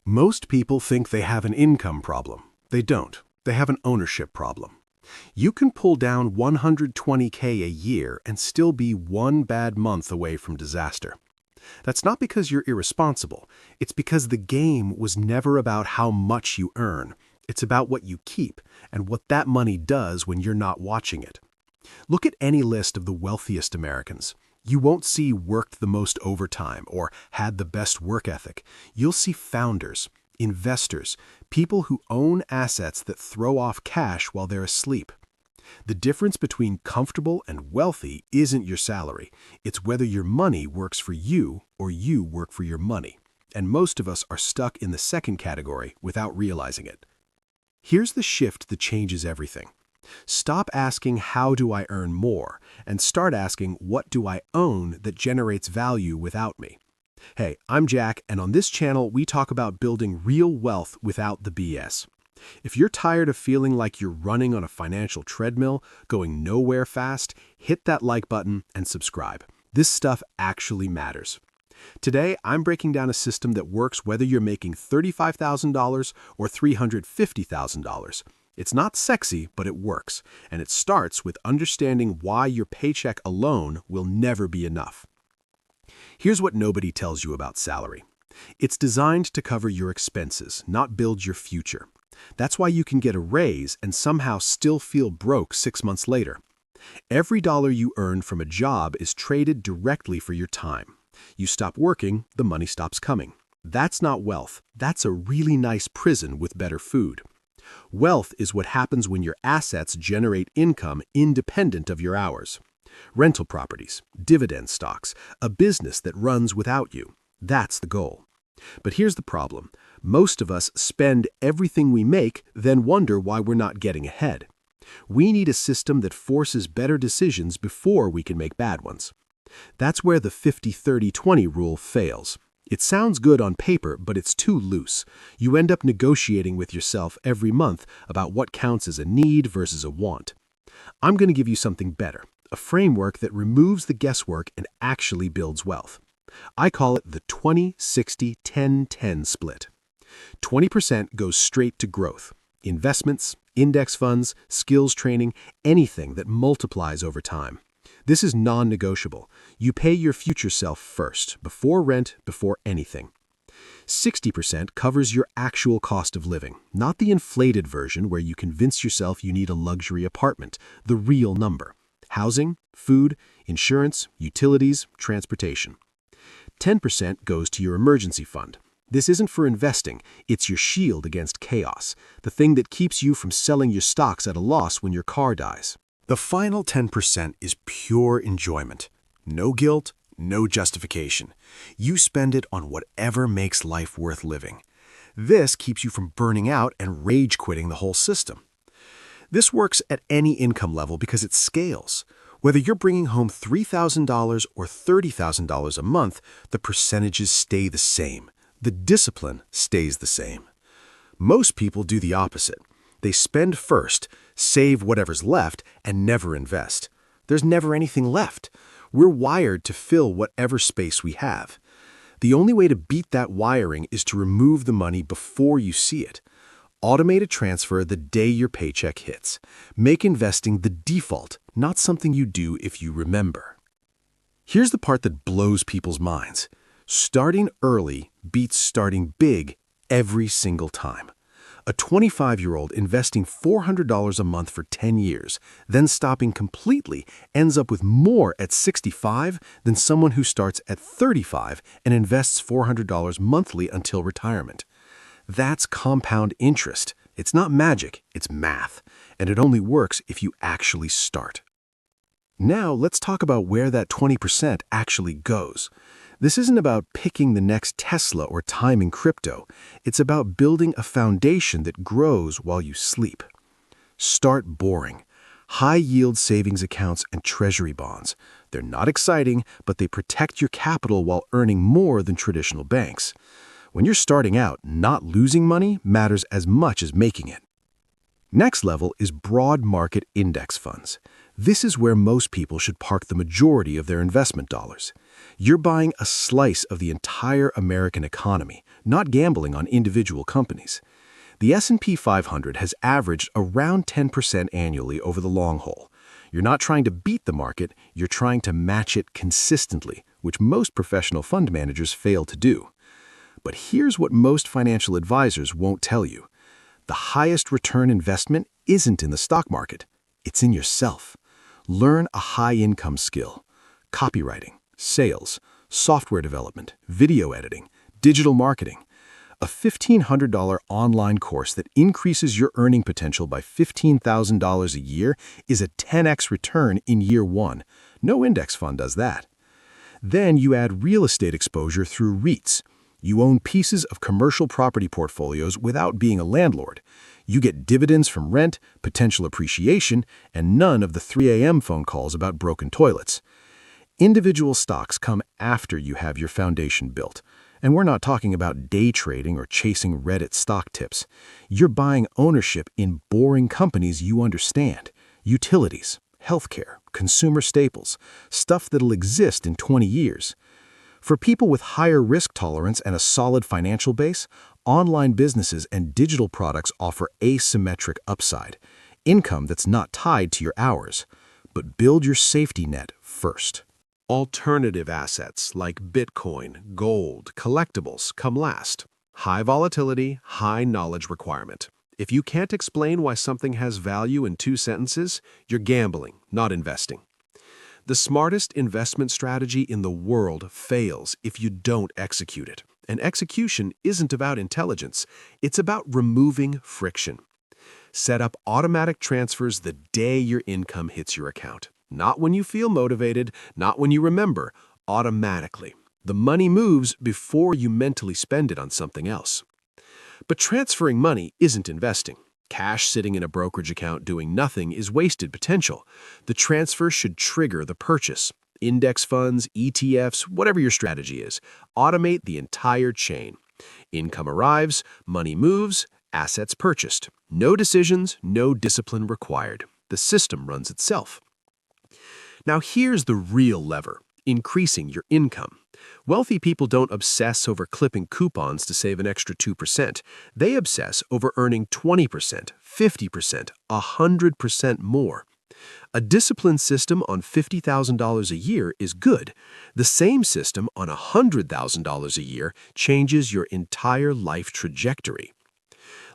Most people think they have an income problem. They don't. They have an ownership problem. You can pull down 120K a year and still be one bad month away from disaster. That's not because you're irresponsible. It's because the game was never about how much you earn. It's about what you keep and what that money does when you're not watching it. Look at any list of the wealthiest Americans. You won't see worked the most overtime or had the best work ethic. You'll see founders, investors, people who own assets that throw off cash while they're asleep. The difference between comfortable and wealthy isn't your salary. It's whether your money works for you or you work for your money. And most of us are stuck in the second category without realizing it. Here's the shift that changes everything. Stop asking, how do I earn more? And start asking, what do I own that generates value without me? Hey, I'm Jack, and on this channel, we talk about building real wealth without the BS. If you're tired of feeling like you're running on a financial treadmill, going nowhere fast, hit that like button and subscribe. This stuff actually matters. Today, I'm breaking down a system that works whether you're making $35,000 or $350,000. It's not sexy, but it works, and it starts with understanding why your paycheck alone will never be enough. Here's what nobody tells you about salary. It's designed to cover your expenses, not build your future. That's why you can get a raise and somehow still feel broke 6 months later. Every dollar you earn from a job is traded directly for your time. You stop working, the money stops coming. That's not wealth. That's a really nice prison with better food. Wealth is what happens when your assets generate income independent of your hours. Rental properties, dividend stocks, a business that runs without you. That's the goal. But here's the problem. Most of us spend everything we make, then wonder why we're not getting ahead. We need a system that forces better decisions before we can make bad ones. That's where the 50-30-20 rule fails. It sounds good on paper, but it's too loose. You end up negotiating with yourself every month about what counts as a need versus a want. I'm going to give you something better, a framework that removes the guesswork and actually builds wealth. I call it the 20-60-10-10 split. 20% goes straight to growth. Investments, index funds, skills training, anything that multiplies over time. This is non-negotiable. You pay your future self first, before rent, before anything. 60% covers your actual cost of living, not the inflated version where you convince yourself you need a luxury apartment, the real number. Housing, food, insurance, utilities, transportation. 10% goes to your emergency fund. This isn't for investing, it's your shield against chaos, the thing that keeps you from selling your stocks at a loss when your car dies. The final 10% is pure enjoyment. No guilt, no justification. You spend it on whatever makes life worth living. This keeps you from burning out and rage quitting the whole system. This works at any income level because it scales. Whether you're bringing home $3,000 or $30,000 a month, the percentages stay the same. The discipline stays the same. Most people do the opposite. They spend first, save whatever's left, and never invest. There's never anything left. We're wired to fill whatever space we have. The only way to beat that wiring is to remove the money before you see it. Automate a transfer the day your paycheck hits. Make investing the default, not something you do if you remember. Here's the part that blows people's minds. Starting early beats starting big every single time. A 25-year-old investing $400 a month for 10 years, then stopping completely, ends up with more at 65 than someone who starts at 35 and invests $400 monthly until retirement. That's compound interest. It's not magic, it's math, and it only works if you actually start. Now let's talk about where that 20% actually goes. This isn't about picking the next Tesla or timing crypto. It's about building a foundation that grows while you sleep. Start boring. High-yield savings accounts and treasury bonds. They're not exciting, but they protect your capital while earning more than traditional banks. When you're starting out, not losing money matters as much as making it. Next level is broad market index funds. This is where most people should park the majority of their investment dollars. You're buying a slice of the entire American economy, not gambling on individual companies. The S&P 500 has averaged around 10% annually over the long haul. You're not trying to beat the market, you're trying to match it consistently, which most professional fund managers fail to do. But here's what most financial advisors won't tell you. The highest return investment isn't in the stock market, it's in yourself. Learn a high-income skill: copywriting, sales, software development, video editing, digital marketing. A $1,500 online course that increases your earning potential by $15,000 a year is a 10x return in year one. No index fund does that. Then you add real estate exposure through REITs. You own pieces of commercial property portfolios without being a landlord. You get dividends from rent, potential appreciation, and none of the 3 a.m. phone calls about broken toilets. Individual stocks come after you have your foundation built. And we're not talking about day trading or chasing Reddit stock tips. You're buying ownership in boring companies you understand: utilities, healthcare, consumer staples, stuff that'll exist in 20 years. For people with higher risk tolerance and a solid financial base, online businesses and digital products offer asymmetric upside, income that's not tied to your hours. But build your safety net first. Alternative assets like Bitcoin, gold, collectibles come last. High volatility, high knowledge requirement. If you can't explain why something has value in 2 sentences, you're gambling, not investing. The smartest investment strategy in the world fails if you don't execute it. And execution isn't about intelligence, it's about removing friction. Set up automatic transfers the day your income hits your account. Not when you feel motivated, not when you remember, automatically. The money moves before you mentally spend it on something else. But transferring money isn't investing. Cash sitting in a brokerage account doing nothing is wasted potential. The transfer should trigger the purchase. Index funds, ETFs, whatever your strategy is, automate the entire chain. Income arrives, money moves, assets purchased. No decisions, no discipline required. The system runs itself. Now here's the real lever: increasing your income. Wealthy people don't obsess over clipping coupons to save an extra 2%. They obsess over earning 20%, 50%, 100% more. A disciplined system on $50,000 a year is good. The same system on $100,000 a year changes your entire life trajectory.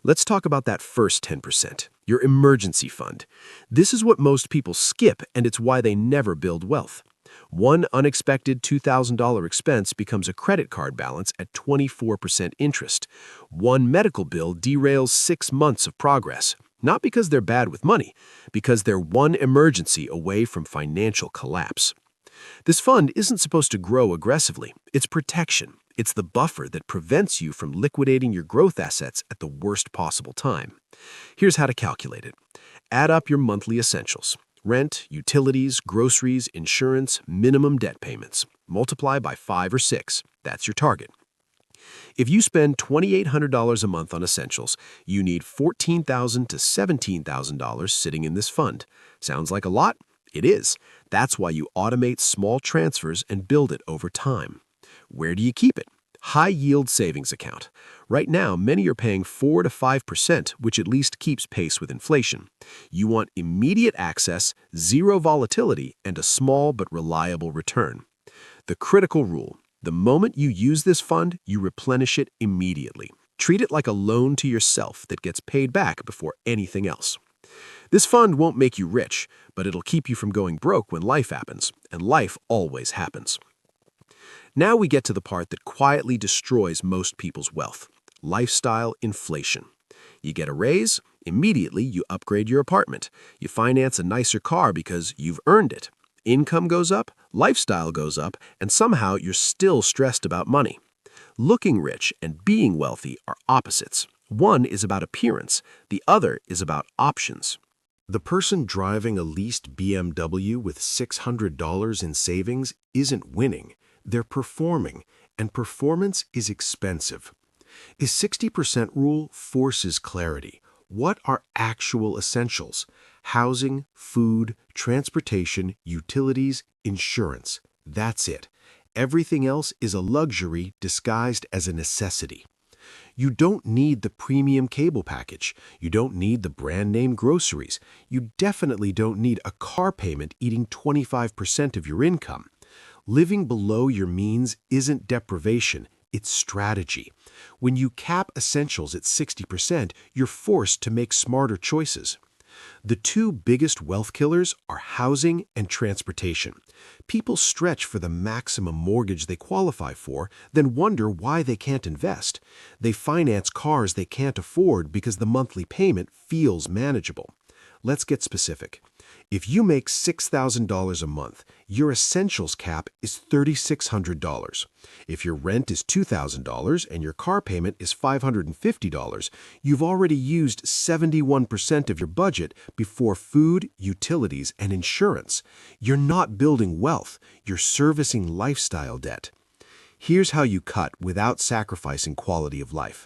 Let's talk about that first 10%, your emergency fund. This is what most people skip, and it's why they never build wealth. One unexpected $2,000 expense becomes a credit card balance at 24% interest. One medical bill derails 6 months of progress. Not because they're bad with money, because they're one emergency away from financial collapse. This fund isn't supposed to grow aggressively. It's protection. It's the buffer that prevents you from liquidating your growth assets at the worst possible time. Here's how to calculate it. Add up your monthly essentials: rent, utilities, groceries, insurance, minimum debt payments. Multiply by 5 or 6. That's your target. If you spend $2,800 a month on essentials, you need $14,000 to $17,000 sitting in this fund. Sounds like a lot? It is. That's why you automate small transfers and build it over time. Where do you keep it? High-yield savings account. Right now, many are paying 4 to 5%, which at least keeps pace with inflation. You want immediate access, zero volatility, and a small but reliable return. The critical rule: the moment you use this fund, you replenish it immediately. Treat it like a loan to yourself that gets paid back before anything else. This fund won't make you rich, but it'll keep you from going broke when life happens, and life always happens. Now we get to the part that quietly destroys most people's wealth: lifestyle inflation. You get a raise, immediately you upgrade your apartment. You finance a nicer car because you've earned it. Income goes up, lifestyle goes up, and somehow you're still stressed about money. Looking rich and being wealthy are opposites. One is about appearance, the other is about options. The person driving a leased BMW with $600 in savings isn't winning. They're performing, and performance is expensive. His 60% rule forces clarity. What are actual essentials? Housing, food, transportation, utilities, insurance. That's it. Everything else is a luxury disguised as a necessity. You don't need the premium cable package. You don't need the brand name groceries. You definitely don't need a car payment eating 25% of your income. Living below your means isn't deprivation, it's strategy. When you cap essentials at 60%, you're forced to make smarter choices. The two biggest wealth killers are housing and transportation. People stretch for the maximum mortgage they qualify for, then wonder why they can't invest. They finance cars they can't afford because the monthly payment feels manageable. Let's get specific. If you make $6,000 a month, your essentials cap is $3,600. If your rent is $2,000 and your car payment is $550, you've already used 71% of your budget before food, utilities, and insurance. You're not building wealth, you're servicing lifestyle debt. Here's how you cut without sacrificing quality of life.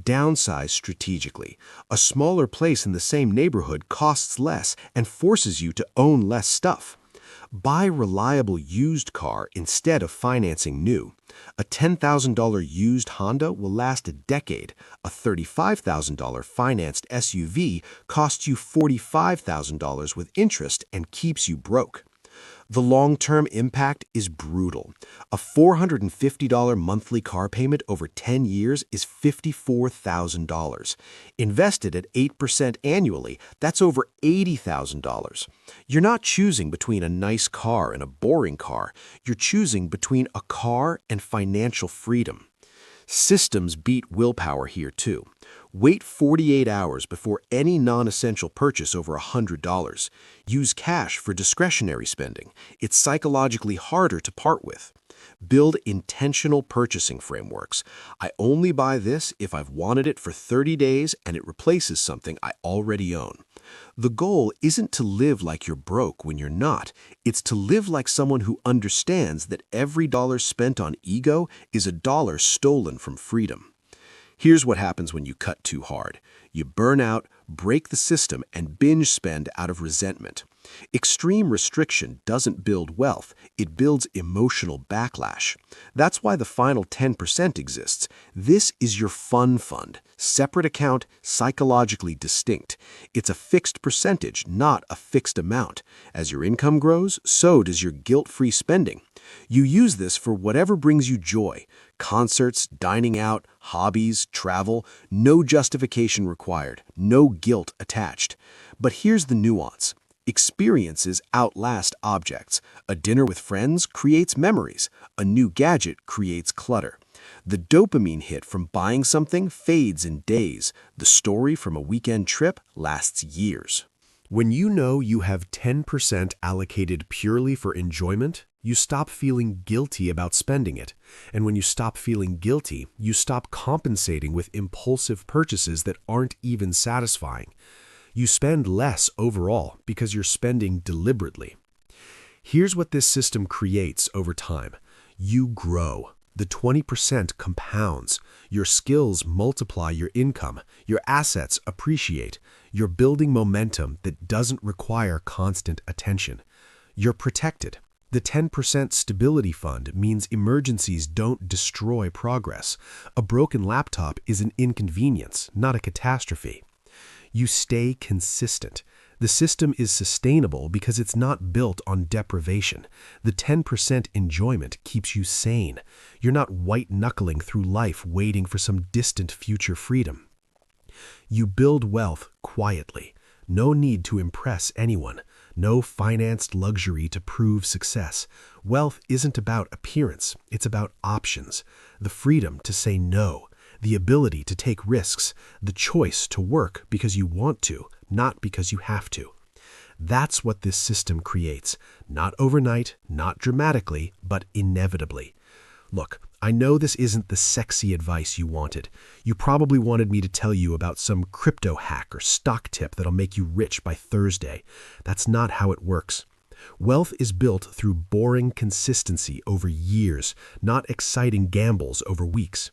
Downsize strategically. A smaller place in the same neighborhood costs less and forces you to own less stuff. Buy reliable used car instead of financing new. A $10,000 used Honda will last a decade. A $35,000 financed SUV costs you $45,000 with interest and keeps you broke. The long-term impact is brutal. A $450 monthly car payment over 10 years is $54,000. Invested at 8% annually, that's over $80,000. You're not choosing between a nice car and a boring car. You're choosing between a car and financial freedom. Systems beat willpower here too. Wait 48 hours before any non-essential purchase over $100. Use cash for discretionary spending. It's psychologically harder to part with. Build intentional purchasing frameworks. I only buy this if I've wanted it for 30 days and it replaces something I already own. The goal isn't to live like you're broke when you're not. It's to live like someone who understands that every dollar spent on ego is a dollar stolen from freedom. Here's what happens when you cut too hard. You burn out, break the system, and binge spend out of resentment. Extreme restriction doesn't build wealth, it builds emotional backlash. That's why the final 10% exists. This is your fun fund, separate account, psychologically distinct. It's a fixed percentage, not a fixed amount. As your income grows, so does your guilt-free spending. You use this for whatever brings you joy. Concerts, dining out, hobbies, travel, no justification required, no guilt attached. But here's the nuance. Experiences outlast objects. A dinner with friends creates memories. A new gadget creates clutter. The dopamine hit from buying something fades in days. The story from a weekend trip lasts years. When you know you have 10% allocated purely for enjoyment, you stop feeling guilty about spending it. And when you stop feeling guilty, you stop compensating with impulsive purchases that aren't even satisfying. You spend less overall because you're spending deliberately. Here's what this system creates over time. You grow. The 20% compounds. Your skills multiply your income. Your assets appreciate. You're building momentum that doesn't require constant attention. You're protected. The 10% stability fund means emergencies don't destroy progress. A broken laptop is an inconvenience, not a catastrophe. You stay consistent. The system is sustainable because it's not built on deprivation. The 10% enjoyment keeps you sane. You're not white-knuckling through life waiting for some distant future freedom. You build wealth quietly. No need to impress anyone. No financed luxury to prove success. Wealth isn't about appearance. It's about options. The freedom to say no. The ability to take risks, the choice to work because you want to, not because you have to. That's what this system creates. Not overnight, not dramatically, but inevitably. Look, I know this isn't the sexy advice you wanted. You probably wanted me to tell you about some crypto hack or stock tip that'll make you rich by Thursday. That's not how it works. Wealth is built through boring consistency over years, not exciting gambles over weeks.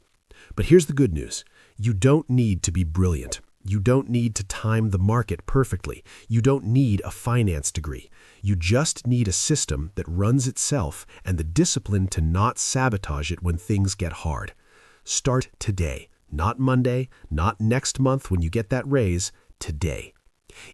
But here's the good news. You don't need to be brilliant. You don't need to time the market perfectly. You don't need a finance degree. You just need a system that runs itself and the discipline to not sabotage it when things get hard. Start today, not Monday, not next month when you get that raise, today.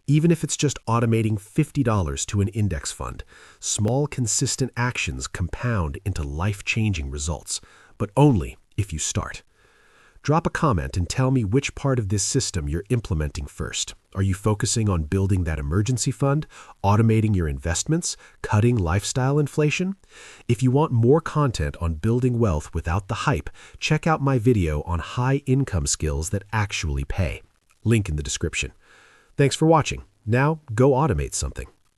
Even if it's just automating $50 to an index fund, small, consistent actions compound into life-changing results, but only if you start. Drop a comment and tell me which part of this system you're implementing first. Are you focusing on building that emergency fund, automating your investments, cutting lifestyle inflation? If you want more content on building wealth without the hype, check out my video on high-income skills that actually pay. Link in the description. Thanks for watching. Now, go automate something.